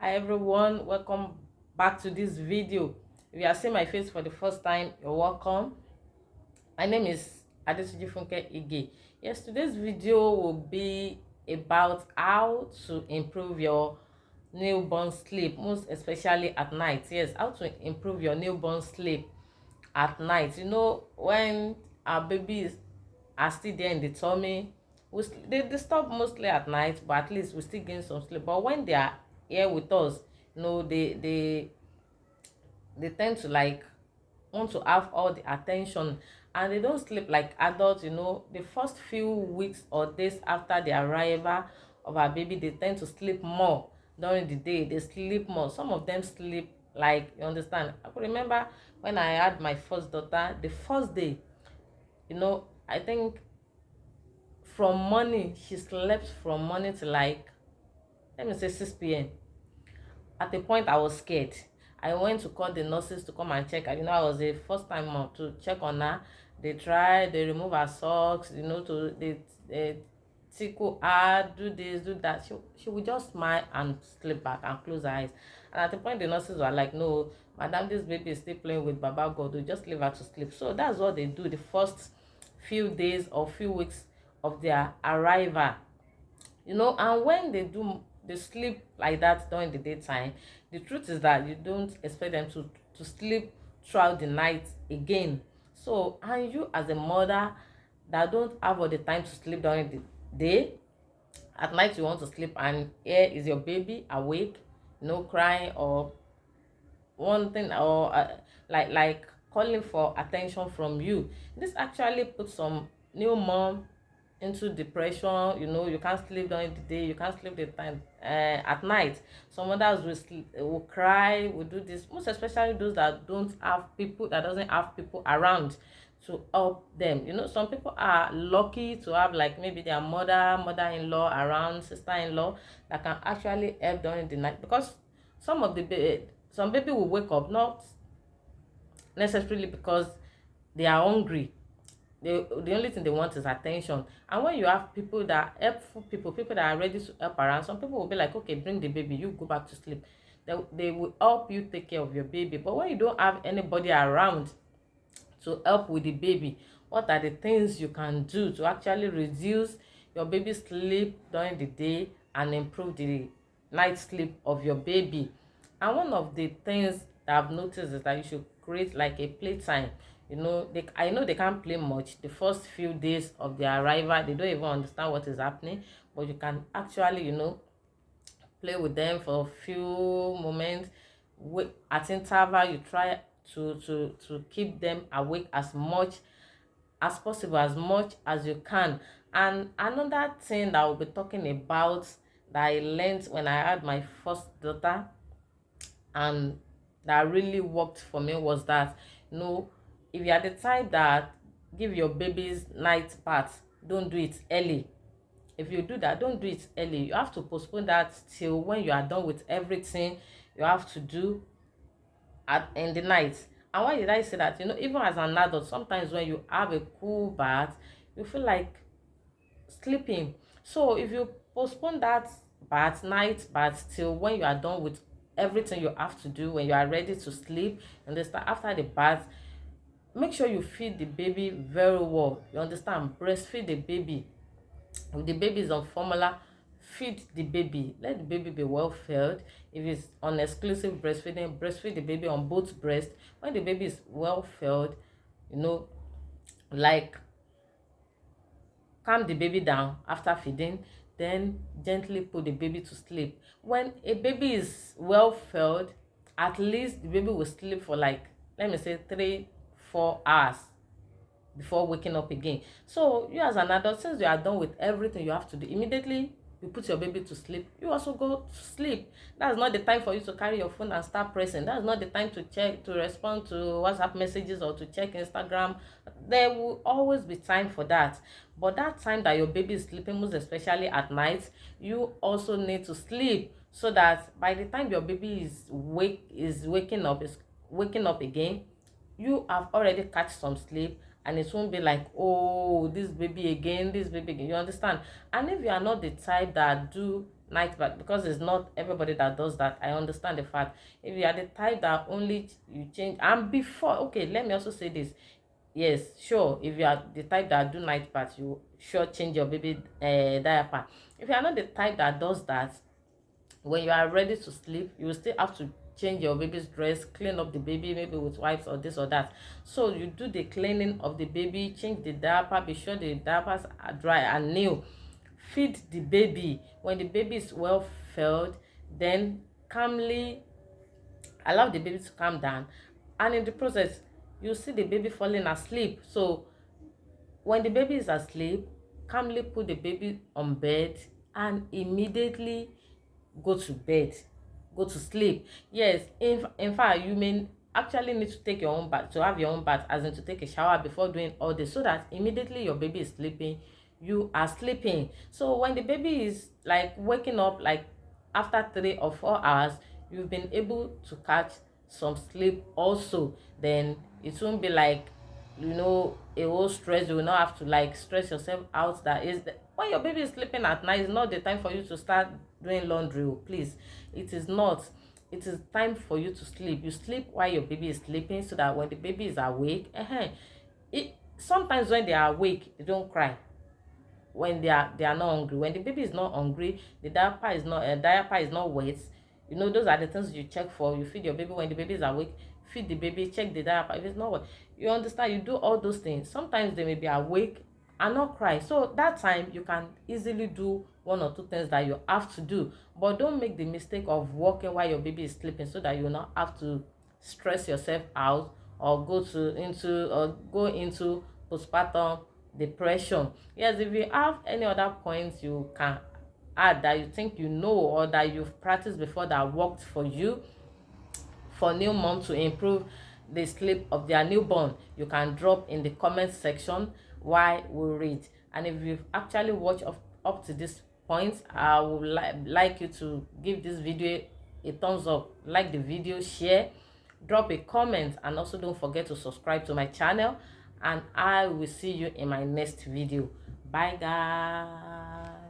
Hi everyone, welcome back to this video. If you are seeing my face for the first time, you're welcome. My name is Funke Ige. Yes, today's video will be about how to improve your newborn sleep, most especially at night. Yes, how to improve your newborn sleep at night. When our babies are still there in the tummy, they stop mostly at night, but at least we still gain some sleep. But when they are here with us, they tend to like want to have all the attention, and they don't sleep like adults. The first few weeks or days after the arrival of our baby, they tend to sleep more. During the day they sleep more. Some of them sleep, like, you understand. I could remember when I had my first daughter, the first day, I think from morning, she slept from morning to, like, let me say 6 p.m. At the point I was scared. I went to call the nurses to come and check her. I was a first time mom, to check on her. They remove her socks, they tickle her, do this, do that. She would just smile and sleep back and close her eyes. And at the point, the nurses were like, no, madam, this baby is still playing with Baba God. We just leave her to sleep. So that's what they do the first few days or few weeks of their arrival. And when they sleep like that during the daytime, the truth is that you don't expect them to sleep throughout the night again. So, and you as a mother that don't have all the time to sleep during the day, at night you want to sleep, and here is your baby awake, crying or one thing, or like calling for attention from you. This actually puts some new mom into depression. You can't sleep during the day, you can't sleep the time at night. Some others will cry, will do this, most especially those that doesn't have people around to help them. Some people are lucky to have, like, maybe their mother-in-law around, sister-in-law, that can actually help during the night, because some baby will wake up not necessarily because they are hungry. The only thing they want is attention. And when you have people that helpful people that are ready to help around, some people will be like, okay, bring the baby, you go back to sleep. They will help you take care of your baby. But when you don't have anybody around to help with the baby, what are the things you can do to actually reduce your baby's sleep during the day and improve the night sleep of your baby? And one of the things that I've noticed is that you should create like a playtime. I know they can't play much the first few days of their arrival. They don't even understand what is happening, but you can actually, play with them for a few moments. At interval, you try to keep them awake as much as possible, as much as you can. And another thing that we'll be talking about, that I learned when I had my first daughter, and that really worked for me, was that, if you are the type that give your babies night bath, don't do it early. If you do that, don't do it early. You have to postpone that till when you are done with everything you have to do in the night. And why did I say that? Even as an adult, sometimes when you have a cool bath, you feel like sleeping. So if you postpone that night bath till when you are done with everything you have to do, when you are ready to sleep, and then start after the bath, make sure you feed the baby very well. You understand? Breastfeed the baby. If the baby is on formula, feed the baby. Let the baby be well fed. If it's on exclusive breastfeeding, breastfeed the baby on both breasts. When the baby is well fed, like, calm the baby down after feeding, then gently put the baby to sleep. When a baby is well fed, at least the baby will sleep for, like, let me say 3-4 hours before waking up again. So you as an adult, since you are done with everything you have to do, immediately you put your baby to sleep, you also go to sleep. That's not the time for you to carry your phone and start pressing. That's not the time to respond to WhatsApp messages or to check Instagram. There will always be time for that. But that time that your baby is sleeping, most especially at night, you also need to sleep, so that by the time your baby is waking up again, you have already catch some sleep, and it won't be like, oh, this baby again, you understand. And if you are not the type that do night bath, because it's not everybody that does that. I understand the fact. If you are the type that only you change, and before, okay, let me also say this. Yes, sure, if you are the type that do night bath, you sure change your baby diaper. If you are not the type that does that, when you are ready to sleep, you will still have to change your baby's dress, clean up the baby, maybe with wipes or this or that. So you do the cleaning of the baby, change the diaper, be sure the diapers are dry and new, feed the baby. When the baby is well fed, then calmly allow the baby to calm down, and in the process you see the baby falling asleep. So when the baby is asleep, calmly put the baby on bed and immediately go to bed, go to sleep. Yes, in fact, you may actually need to take your own bath, to have your own bath, as in to take a shower before doing all this, so that immediately your baby is sleeping, you are sleeping. So when the baby is like waking up, like after 3 or 4 hours, you've been able to catch some sleep also. Then it won't be like, a whole stress. You will not have to like stress yourself out. That is when your baby is sleeping at night, it's not the time for you to start doing laundry. Oh, please, it is not. It is time for you to sleep. You sleep while your baby is sleeping, so that when the baby is awake, sometimes when they are awake, they don't cry. When they are not hungry, when the baby is not hungry, the diaper is not wet. Those are the things you check for. You feed your baby when the baby is awake, feed the baby, check the diaper if it's not wet. You understand? You do all those things. Sometimes they may be awake and not cry, so that time you can easily do 1 or 2 things that you have to do. But don't make the mistake of walking while your baby is sleeping, so that you will not have to stress yourself out, or go into postpartum depression. Yes, if you have any other points you can add, that you think or that you've practiced before, that worked for you, for new mom to improve the sleep of their newborn, you can drop in the comment section while we read. And if you've actually watched up to this point, I would like you to give this video a thumbs up, like the video, share, drop a comment, and also don't forget to subscribe to my channel. And I will see you in my next video. Bye guys.